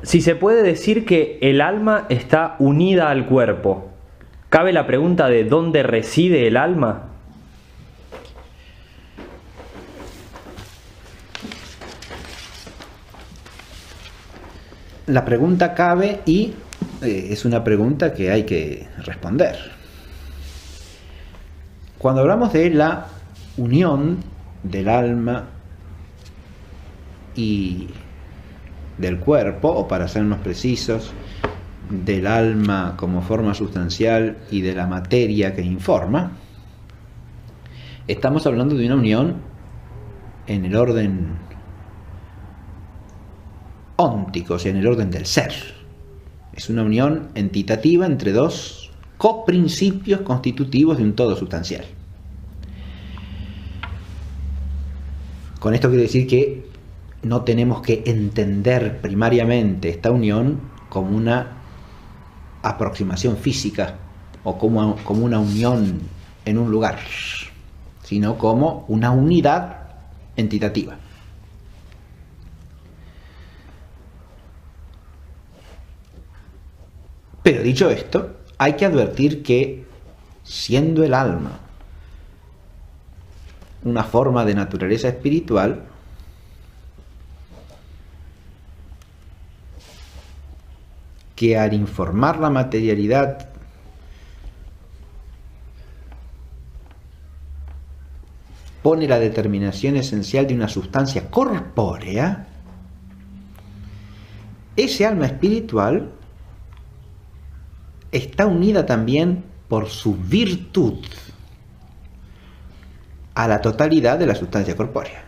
Si se puede decir que el alma está unida al cuerpo, ¿cabe la pregunta de dónde reside el alma? La pregunta cabe y es una pregunta que hay que responder. Cuando hablamos de la unión del alma y del cuerpo, o para ser más precisos, del alma como forma sustancial y de la materia que informa, estamos hablando de una unión en el orden óntico, o sea, en el orden del ser. Es una unión entitativa entre dos coprincipios constitutivos de un todo sustancial. Con esto quiero decir que no tenemos que entender primariamente esta unión como una aproximación física o como una unión en un lugar, sino como una unidad entitativa. Pero dicho esto, hay que advertir que, siendo el alma una forma de naturaleza espiritual, que al informar la materialidad pone la determinación esencial de una sustancia corpórea, ese alma espiritual está unida también por su virtud a la totalidad de la sustancia corpórea.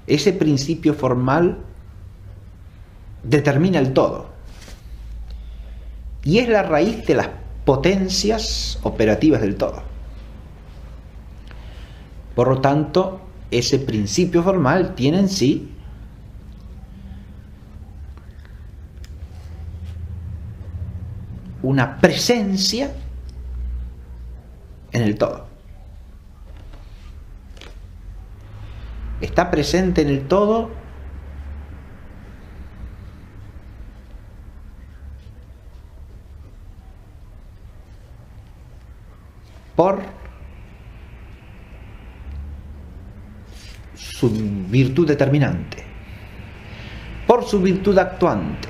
Ese principio formal determina el todo y es la raíz de las potencias operativas del todo. Por lo tanto, ese principio formal tiene en sí una presencia en el todo. Está presente en el todo por su virtud determinante, por su virtud actuante,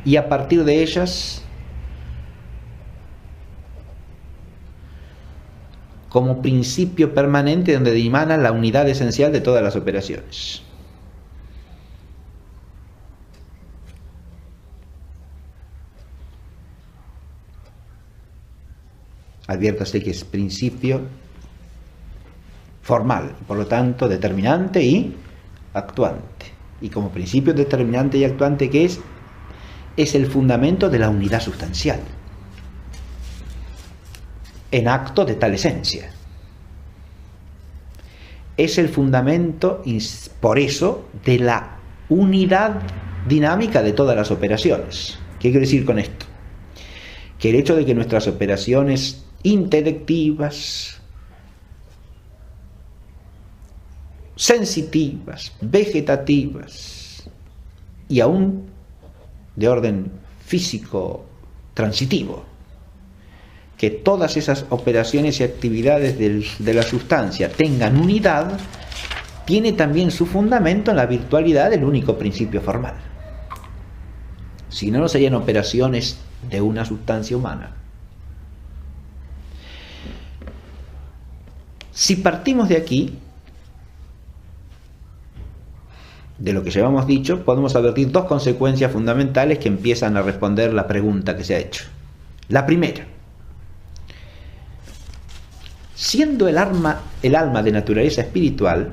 y a partir de ellas como principio permanente donde dimana la unidad esencial de todas las operaciones. Adviértase que es principio formal, por lo tanto determinante y actuante. Y como principio determinante y actuante, ¿qué es? Es el fundamento de la unidad sustancial, en acto de tal esencia. Es el fundamento, por eso, de la unidad dinámica de todas las operaciones. ¿Qué quiero decir con esto? Que el hecho de que nuestras operaciones intelectivas, sensitivas, vegetativas y aún de orden físico transitivo, que todas esas operaciones y actividades de la sustancia tengan unidad, tiene también su fundamento en la virtualidad del único principio formal. Si no, no serían operaciones de una sustancia humana. Si partimos de aquí, de lo que llevamos dicho, podemos advertir dos consecuencias fundamentales que empiezan a responder la pregunta que se ha hecho. La primera: siendo el alma de naturaleza espiritual,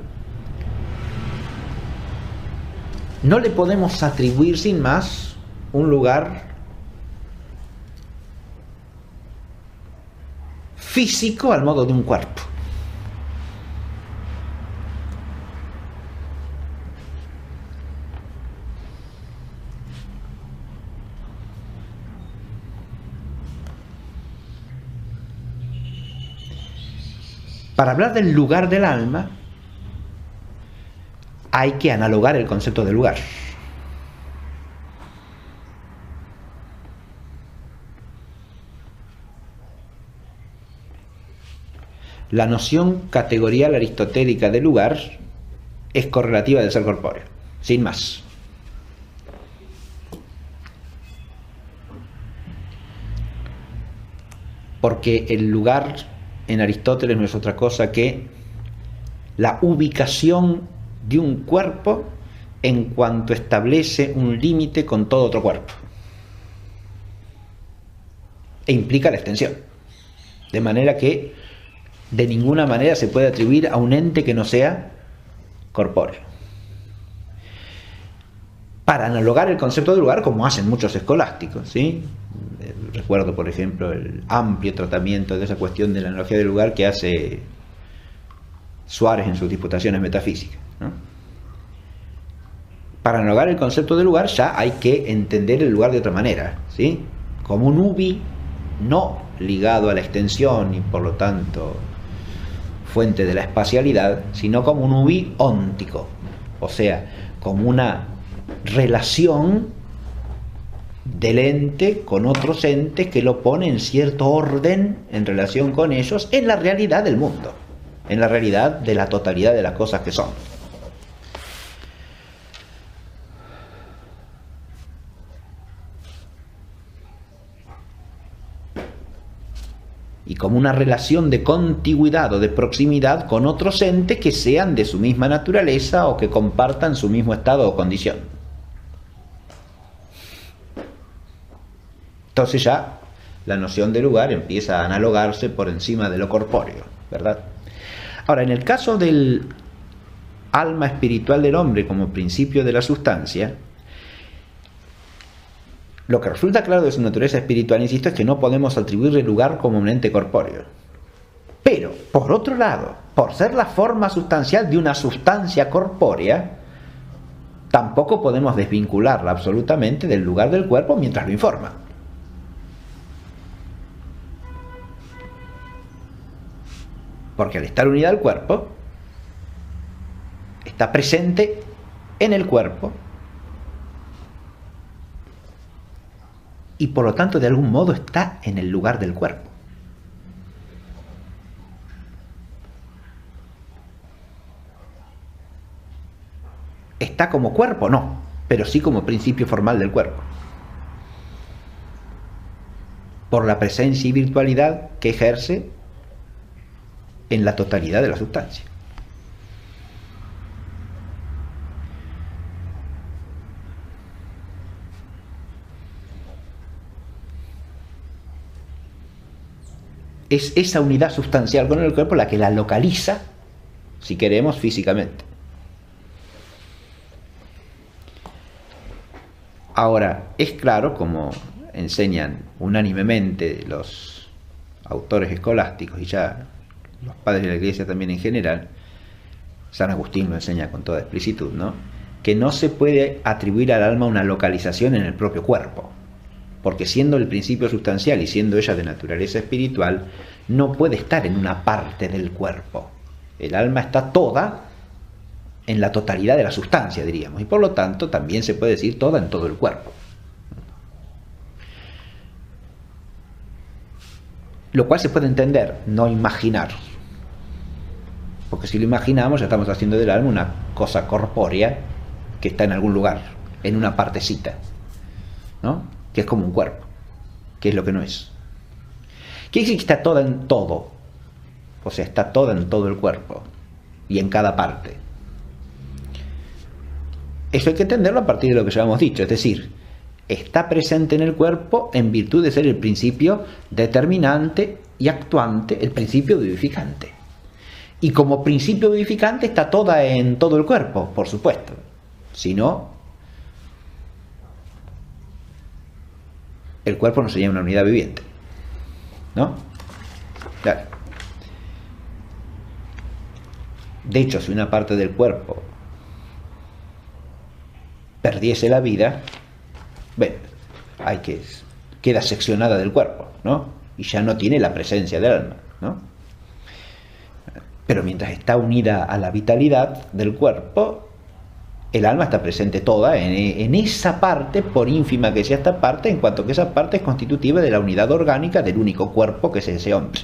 no le podemos atribuir sin más un lugar físico al modo de un cuerpo. Para hablar del lugar del alma, hay que analogar el concepto de lugar. La noción categorial aristotélica de lugar es correlativa del ser corpóreo, sin más. Porque el lugar en Aristóteles no es otra cosa que la ubicación de un cuerpo en cuanto establece un límite con todo otro cuerpo. E implica la extensión. De manera que de ninguna manera se puede atribuir a un ente que no sea corpóreo. Para analogar el concepto de lugar, como hacen muchos escolásticos, ¿sí? Recuerdo, por ejemplo, el amplio tratamiento de esa cuestión de la analogía del lugar que hace Suárez en sus disputaciones metafísicas, ¿no? Para analogar el concepto de lugar ya hay que entender el lugar de otra manera, ¿sí? Como un ubi no ligado a la extensión y por lo tanto fuente de la espacialidad, sino como un ubi óntico, o sea, como una relación del ente con otros entes que lo pone en cierto orden en relación con ellos en la realidad del mundo, en la realidad de la totalidad de las cosas que son. Y como una relación de contigüidad o de proximidad con otros entes que sean de su misma naturaleza o que compartan su mismo estado o condición. Entonces ya la noción de lugar empieza a analogarse por encima de lo corpóreo, ¿verdad? Ahora, en el caso del alma espiritual del hombre como principio de la sustancia, lo que resulta claro de su naturaleza espiritual, insisto, es que no podemos atribuirle lugar como un ente corpóreo. Pero, por otro lado, por ser la forma sustancial de una sustancia corpórea, tampoco podemos desvincularla absolutamente del lugar del cuerpo mientras lo informa. Porque al estar unida al cuerpo, está presente en el cuerpo y por lo tanto de algún modo está en el lugar del cuerpo. ¿Está como cuerpo? No, pero sí como principio formal del cuerpo. Por la presencia y virtualidad que ejerce en la totalidad de la sustancia. Es esa unidad sustancial con el cuerpo la que la localiza, si queremos, físicamente. Ahora, es claro, como enseñan unánimemente los autores escolásticos y ya los padres de la Iglesia también en general, San Agustín lo enseña con toda explicitud, ¿no?, que no se puede atribuir al alma una localización en el propio cuerpo, porque siendo el principio sustancial y siendo ella de naturaleza espiritual, no puede estar en una parte del cuerpo. El alma está toda en la totalidad de la sustancia, diríamos, y por lo tanto también se puede decir toda en todo el cuerpo. Lo cual se puede entender, no imaginar. Porque si lo imaginamos, ya estamos haciendo del alma una cosa corpórea que está en algún lugar, en una partecita, ¿no?, que es como un cuerpo, que es lo que no es. Quiere decir que está toda en todo, o sea, está toda en todo el cuerpo y en cada parte. Eso hay que entenderlo a partir de lo que ya hemos dicho, es decir, está presente en el cuerpo en virtud de ser el principio determinante y actuante, el principio vivificante. Y como principio vivificante está toda en todo el cuerpo, por supuesto. Si no, el cuerpo no sería una unidad viviente, ¿no? Claro. De hecho, si una parte del cuerpo perdiese la vida, bueno, queda seccionada del cuerpo, ¿no?, y ya no tiene la presencia del alma, ¿no? Pero mientras está unida a la vitalidad del cuerpo, el alma está presente toda en esa parte, por ínfima que sea esta parte, en cuanto que esa parte es constitutiva de la unidad orgánica del único cuerpo que es ese hombre.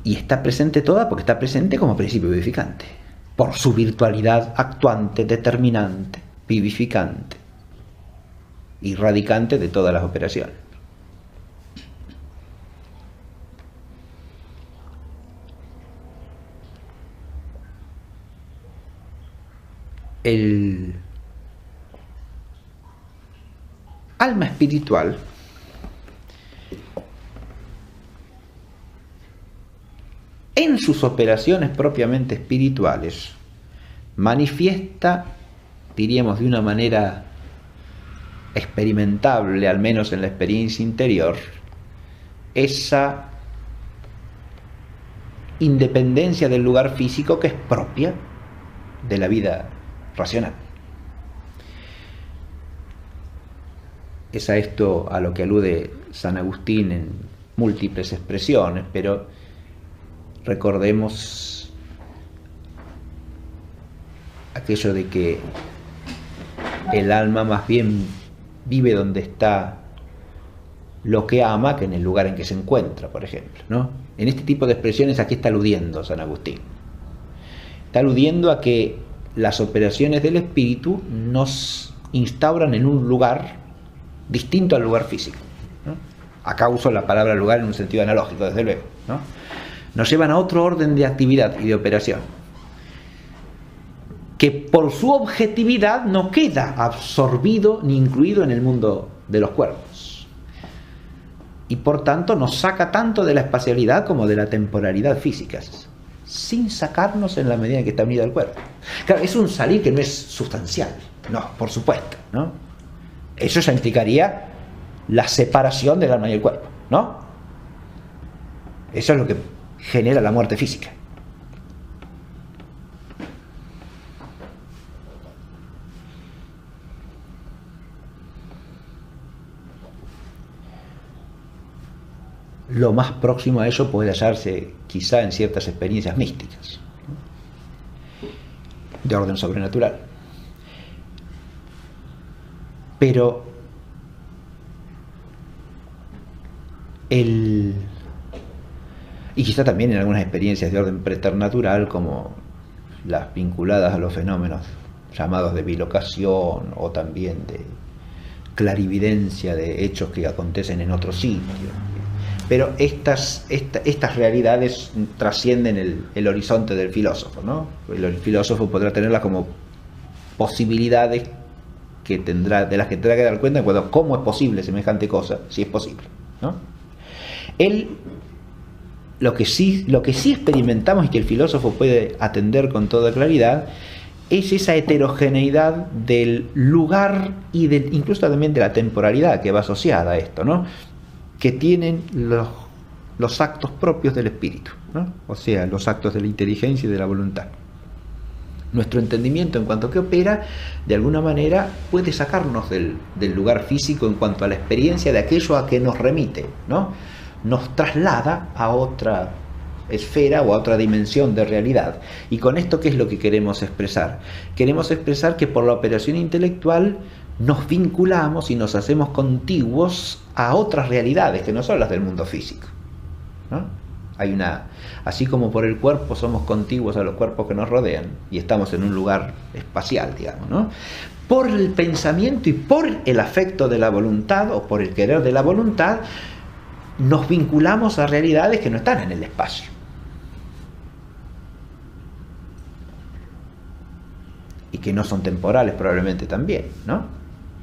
Y está presente toda porque está presente como principio vivificante, por su virtualidad actuante, determinante, vivificante y radicante de todas las operaciones. El alma espiritual en sus operaciones propiamente espirituales manifiesta, diríamos de una manera experimentable, al menos en la experiencia interior, esa independencia del lugar físico que es propia de la vida racional. Es a esto a lo que alude San Agustín en múltiples expresiones, pero recordemos aquello de que el alma más bien vive donde está lo que ama que en el lugar en que se encuentra, por ejemplo, ¿no? En este tipo de expresiones aquí está aludiendo San Agustín. Está aludiendo a que las operaciones del espíritu nos instauran en un lugar distinto al lugar físico, ¿no? Acá uso la palabra lugar en un sentido analógico, desde luego, ¿no? Nos llevan a otro orden de actividad y de operación, que por su objetividad no queda absorbido ni incluido en el mundo de los cuerpos. Y por tanto nos saca tanto de la espacialidad como de la temporalidad físicas, sin sacarnos en la medida en que está unida al cuerpo. Claro, es un salir que no es sustancial, no, por supuesto, ¿no? Eso ya implicaría la separación del alma y el cuerpo, ¿no? Eso es lo que genera la muerte física. Lo más próximo a ello puede hallarse quizá en ciertas experiencias místicas, ¿no?, de orden sobrenatural. Pero y quizá también en algunas experiencias de orden preternatural, como las vinculadas a los fenómenos llamados de bilocación o también de clarividencia de hechos que acontecen en otro sitio. Pero estas realidades trascienden el horizonte del filósofo, ¿no? El filósofo podrá tenerlas como posibilidades de las que tendrá que dar cuenta en cuanto a cómo es posible semejante cosa, si es posible, ¿no? Lo que sí experimentamos y que el filósofo puede atender con toda claridad es esa heterogeneidad del lugar y incluso también de la temporalidad que va asociada a esto, ¿no?, que tienen los actos propios del espíritu, ¿no?, o sea, los actos de la inteligencia y de la voluntad. Nuestro entendimiento en cuanto a que opera, de alguna manera, puede sacarnos del lugar físico en cuanto a la experiencia de aquello a que nos remite, ¿no? Nos traslada a otra esfera o a otra dimensión de realidad. Y con esto, ¿qué es lo que queremos expresar? Queremos expresar que por la operación intelectual nos vinculamos y nos hacemos contiguos a otras realidades que no son las del mundo físico, ¿no? Así como por el cuerpo somos contiguos a los cuerpos que nos rodean y estamos en un lugar espacial, digamos, ¿no?, por el pensamiento y por el afecto de la voluntad o por el querer de la voluntad nos vinculamos a realidades que no están en el espacio. Y que no son temporales probablemente también, ¿no?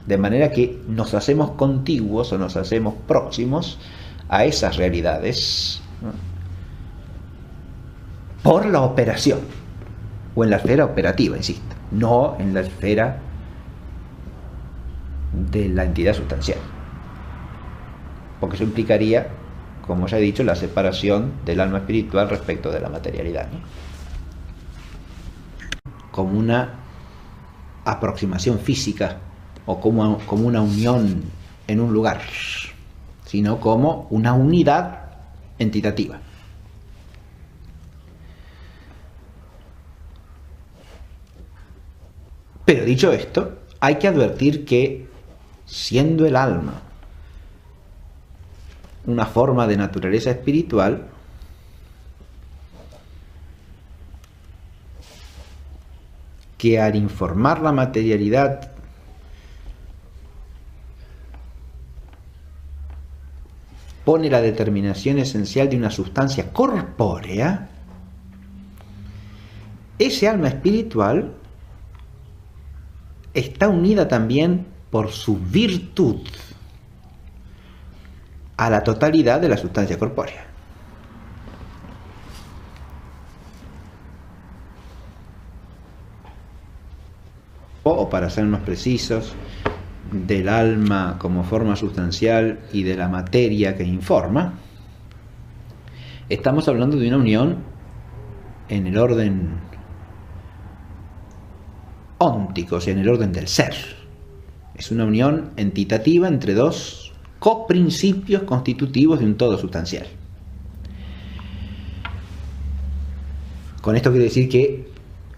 De manera que nos hacemos contiguos o nos hacemos próximos a esas realidades, ¿no?, por la operación, o en la esfera operativa, insisto, no en la esfera de la entidad sustancial. Porque eso implicaría, como ya he dicho, la separación del alma espiritual respecto de la materialidad, ¿no?, como una aproximación física o como una unión en un lugar, sino como una unidad entitativa. Pero dicho esto, hay que advertir que, siendo el alma una forma de naturaleza espiritual, que al informar la materialidad pone la determinación esencial de una sustancia corpórea, ese alma espiritual está unida también por su virtud a la totalidad de la sustancia corpórea. O, para ser más precisos, del alma como forma sustancial y de la materia que informa, estamos hablando de una unión en el orden óntico, o sea, en el orden del ser. Es una unión entitativa entre dos coprincipios constitutivos de un todo sustancial. Con esto quiero decir que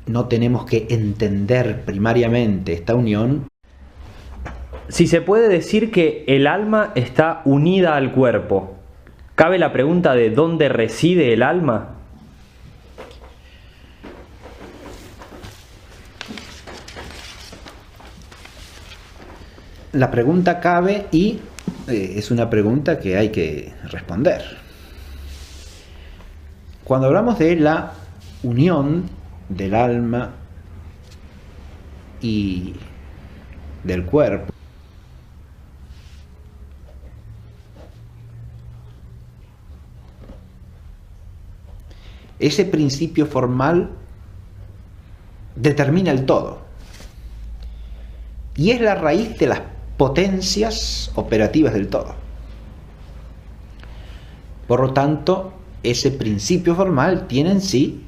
no tenemos que entender primariamente esta unión. Si se puede decir que el alma está unida al cuerpo, ¿cabe la pregunta de dónde reside el alma? La pregunta cabe y es una pregunta que hay que responder. Cuando hablamos de la unión del alma y del cuerpo, ese principio formal determina el todo y es la raíz de las potencias operativas del todo. Por lo tanto, ese principio formal tiene en sí